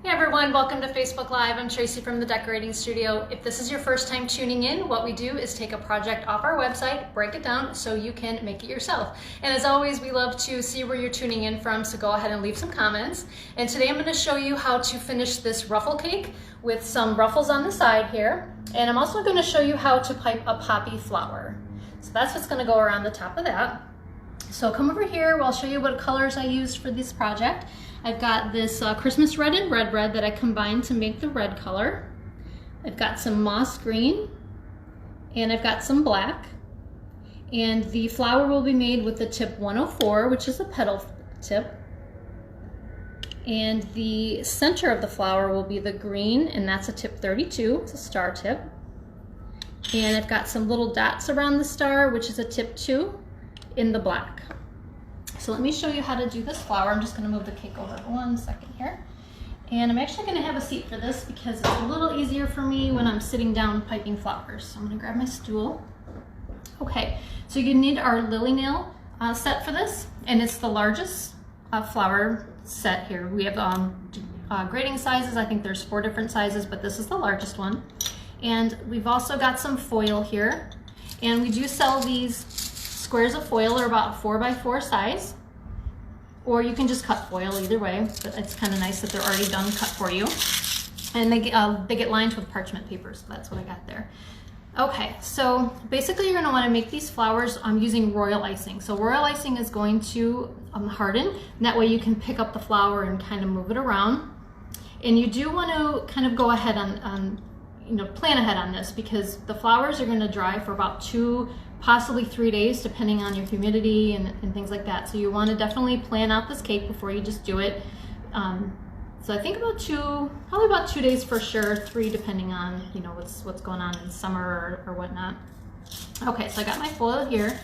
Hey everyone, welcome to Facebook Live. I'm Tracy from the Decorating Studio. If this is your first time tuning in, what we do is take a project off our website, break it down so you can make it yourself. And as always, we love to see where you're tuning in from, so go ahead and leave some comments. And today I'm going to show you how to finish this ruffle cake with some ruffles on the side here. And I'm also going to show you how to pipe a poppy flower. So that's what's going to go around the top of that. So come over here, I'll show you what colors I used for this project. I've got this Christmas red and red that I combined to make the red color. I've got some moss green, and I've got some black. And the flower will be made with the tip 104, which is a petal tip. And the center of the flower will be the green, and that's a tip 32, it's a star tip. And I've got some little dots around the star, which is a tip 2 in the black. So let me show you how to do this flower. I'm just going to move the cake over 1 second here. And I'm actually going to have a seat for this because it's a little easier for me when I'm sitting down piping flowers. So I'm going to grab my stool. Okay, so you need our lily nail set for this, and it's the largest flower set here. We have grading sizes. I think there's 4 different sizes, but this is the largest one. And we've also got some foil here, and we do sell these squares of foil. Are about 4x4 size, or you can just cut foil either way, but it's kind of nice that they're already done cut for you. And they get lined with parchment paper, so that's what I got there. Okay, so basically you're going to want to make these flowers using royal icing. So royal icing is going to harden, and that way you can pick up the flower and kind of move it around. And you do want to kind of go ahead plan ahead on this, because the flowers are going to dry for about 2, possibly 3 days, depending on your humidity and things like that. So you want to definitely plan out this cake before you just do it. So I think probably about 2 days for sure, 3 depending on what's going on in summer or whatnot. Okay, so I got my foil here,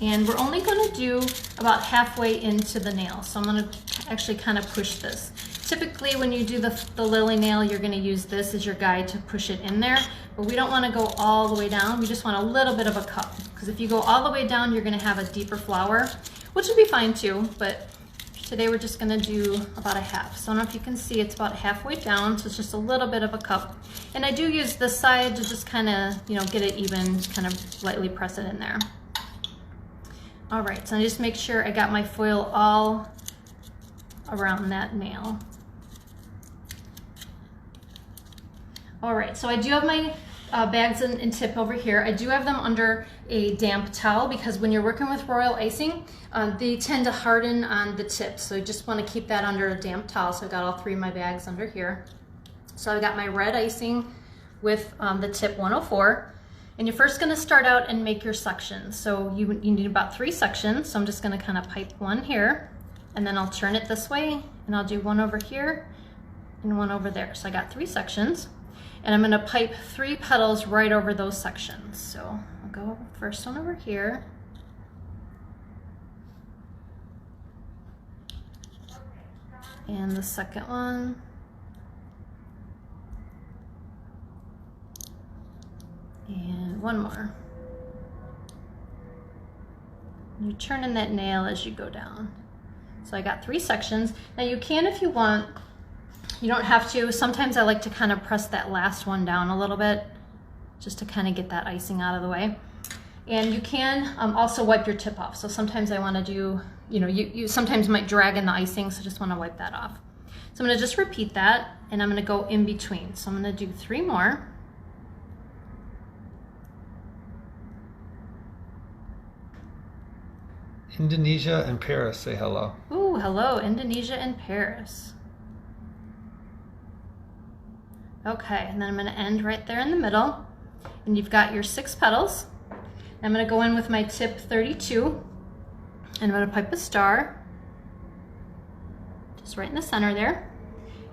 and we're only going to do about halfway into the nail. So I'm going to actually kind of push this. Typically when you do the lily nail, you're going to use this as your guide to push it in there, but we don't want to go all the way down. We just want a little bit of a cup, because if you go all the way down, you're going to have a deeper flower, which would be fine too, but today we're just going to do about a half. So I don't know if you can see, it's about halfway down, so it's just a little bit of a cup. And I do use this side to just kind of, get it even, kind of lightly press it in there. All right, so I just make sure I got my foil all around that nail. All right, so I do have my bags and tip over here. I do have them under a damp towel, because when you're working with royal icing, they tend to harden on the tips. So you just want to keep that under a damp towel. So I got all 3 of my bags under here. So I got my red icing with the tip 104. And you're first going to start out and make your sections. So you need about 3 sections. So I'm just going to kind of pipe 1 here, and then I'll turn it this way, and I'll do 1 over here and 1 over there. So I got 3 sections. And I'm going to pipe 3 petals right over those sections. So I'll go over the first one over here. And the second one. And 1 more. You're turning that nail as you go down. So I got 3 sections. Now you can, if you want, you don't have to. Sometimes I like to kind of press that last one down a little bit, just to kind of get that icing out of the way. And you can also wipe your tip off. So sometimes I want to do, you sometimes might drag in the icing, so just want to wipe that off. So I'm going to just repeat that, and I'm going to go in between. So I'm going to do 3 more. Indonesia and Paris say hello. Ooh, hello, Indonesia and Paris. Okay, and then I'm going to end right there in the middle, and you've got your 6 petals. I'm going to go in with my tip 32, and I'm going to pipe a star just right in the center there.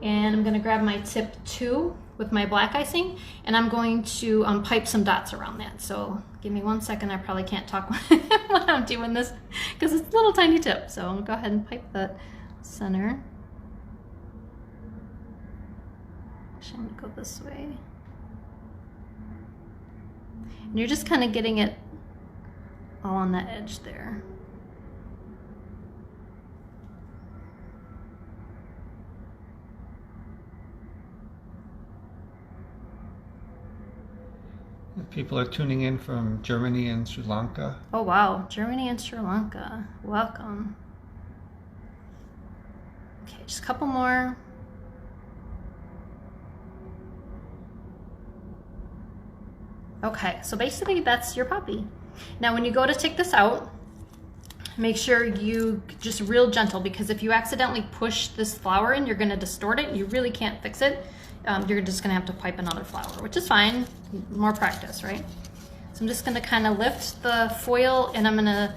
And I'm going to grab my tip 2 with my black icing, and I'm going to pipe some dots around that. So give me 1 second. I probably can't talk when I'm doing this because it's a little tiny tip. So I'm going to go ahead and pipe that center. I'm going to go this way. And you're just kind of getting it all on the edge there. People are tuning in from Germany and Sri Lanka. Oh wow, Germany and Sri Lanka. Welcome. Okay, just a couple more. Okay, so basically that's your poppy. Now when you go to take this out, make sure you just real gentle, because if you accidentally push this flower in, you're gonna distort it. You really can't fix it. You're just gonna have to pipe another flower, which is fine, more practice, right? So I'm just gonna kind of lift the foil and I'm gonna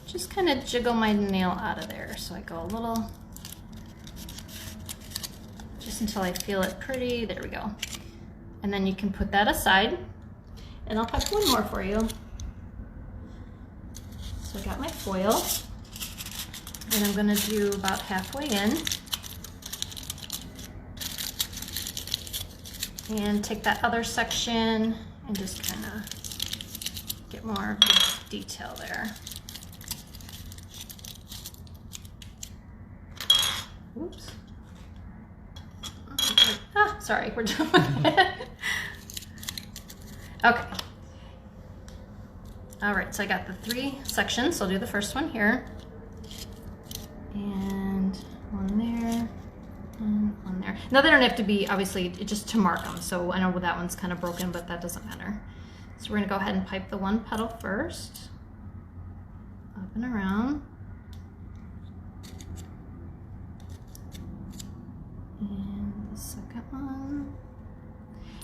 just kind of jiggle my nail out of there. So I go a little, just until I feel it pretty, there we go. And then you can put that aside. And I'll pipe one more for you. So I got my foil, and I'm gonna do about halfway in. And take that other section and just kind of get more of the detail there. Oops. Ah, sorry, we're doing it. Okay. All right, so I got the 3 sections. So I'll do the first one here. And one there, and one there. Now they don't have to be, obviously, just to mark them. So I know that one's kind of broken, but that doesn't matter. So we're gonna go ahead and pipe the one petal first. Up and around. And the second one.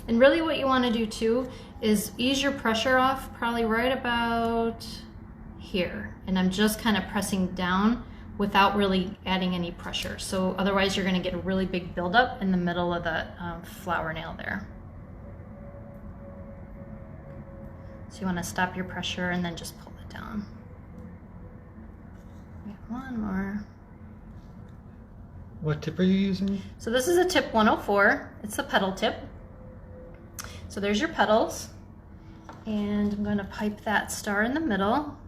And really what you want to do too is ease your pressure off probably right about here. And I'm just kind of pressing down without really adding any pressure. So otherwise you're going to get a really big buildup in the middle of the flower nail there. So you want to stop your pressure and then just pull it down. We have one more. What tip are you using? So this is a tip 104. It's a petal tip. So there's your petals, and I'm going to pipe that star in the middle.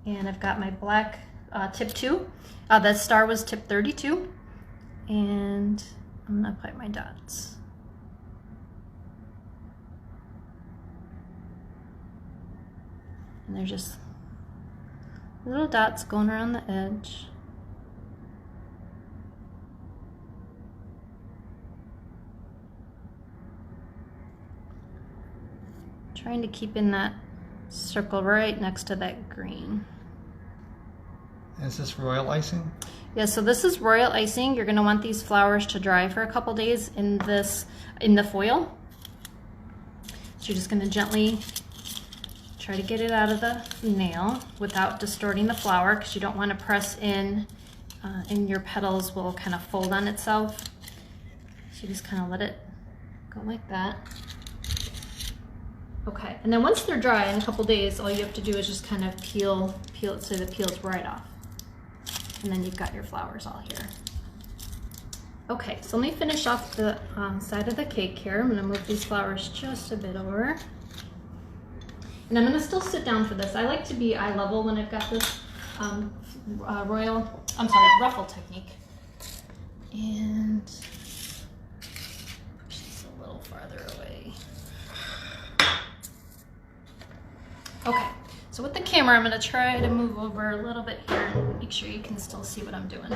And I've got my black tip 2. That star was tip 32, and I'm going to pipe my dots. And they're just little dots going around the edge. Trying to keep in that circle right next to that green. Is this royal icing? Yeah, so this is royal icing. You're going to want these flowers to dry for a couple days in the foil. So you're just going to gently try to get it out of the nail without distorting the flower, because you don't want to press in and your petals will kind of fold on itself. So you just kind of let it go like that. Okay, and then once they're dry in a couple days, all you have to do is just kind of peel it so the peel's right off. And then you've got your flowers all here. Okay, so let me finish off the side of the cake here. I'm gonna move these flowers just a bit over. And I'm gonna still sit down for this. I like to be eye level when I've got this ruffle technique. And push this a little farther away. Okay, so with the camera, I'm gonna try to move over a little bit here and make sure you can still see what I'm doing.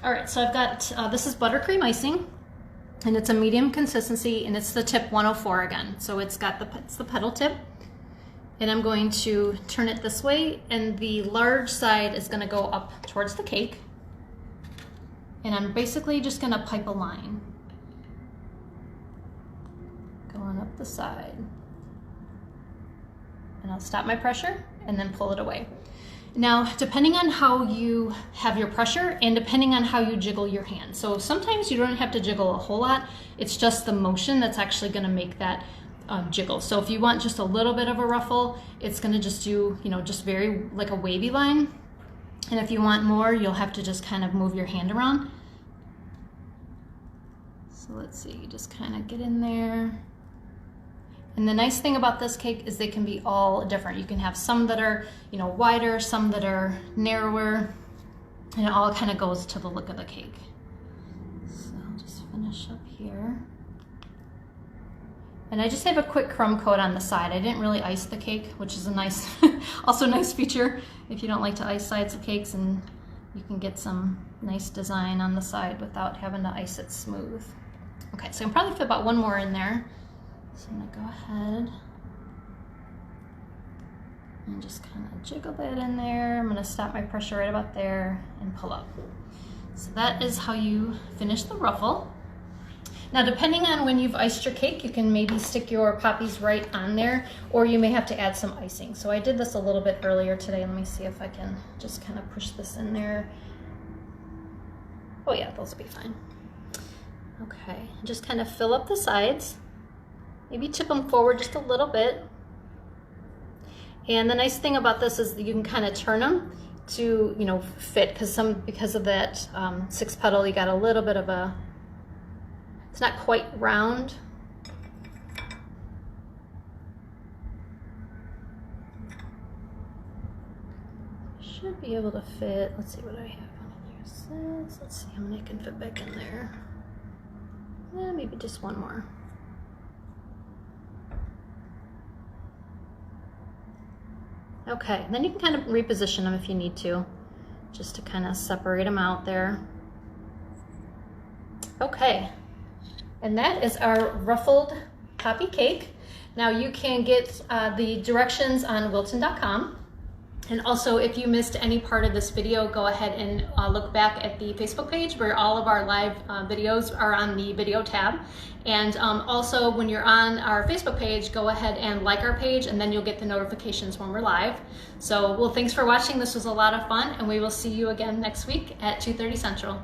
All right, so I've got, this is buttercream icing, and it's a medium consistency, and it's the tip 104 again. So it's the petal tip, and I'm going to turn it this way, and the large side is gonna go up towards the cake, and I'm basically just gonna pipe a line going up the side. And I'll stop my pressure and then pull it away. Now, depending on how you have your pressure and depending on how you jiggle your hand. So sometimes you don't have to jiggle a whole lot. It's just the motion that's actually gonna make that jiggle. So if you want just a little bit of a ruffle, it's gonna just do, just very like a wavy line. And if you want more, you'll have to just kind of move your hand around. So let's see, you just kind of get in there. And the nice thing about this cake is they can be all different. You can have some that are, wider, some that are narrower, and it all kind of goes to the look of the cake. So I'll just finish up here. And I just have a quick crumb coat on the side. I didn't really ice the cake, which is a nice, also a nice feature if you don't like to ice sides of cakes, and you can get some nice design on the side without having to ice it smooth. Okay, so I can probably fit about one more in there. So I'm gonna go ahead and just kind of jiggle that in there. I'm gonna stop my pressure right about there and pull up. So that is how you finish the ruffle. Now, depending on when you've iced your cake, you can maybe stick your poppies right on there, or you may have to add some icing. So I did this a little bit earlier today. Let me see if I can just kind of push this in there. Oh yeah, those will be fine. Okay, just kind of fill up the sides. Maybe tip them forward just a little bit. And the nice thing about this is that you can kind of turn them to, you know, fit, because of that 6 petal, you got a little bit of a, it's not quite round. Should be able to fit, let's see what I have on here. Let's see how many I can fit back in there. Yeah, maybe just one more. Okay, and then you can kind of reposition them if you need to, just to kind of separate them out there. Okay. And that is our ruffled poppy cake. Now you can get the directions on Wilton.com. And also, if you missed any part of this video, go ahead and look back at the Facebook page where all of our live videos are on the video tab. And also, when you're on our Facebook page, go ahead and like our page, and then you'll get the notifications when we're live. So, well, thanks for watching. This was a lot of fun, and we will see you again next week at 2:30 Central.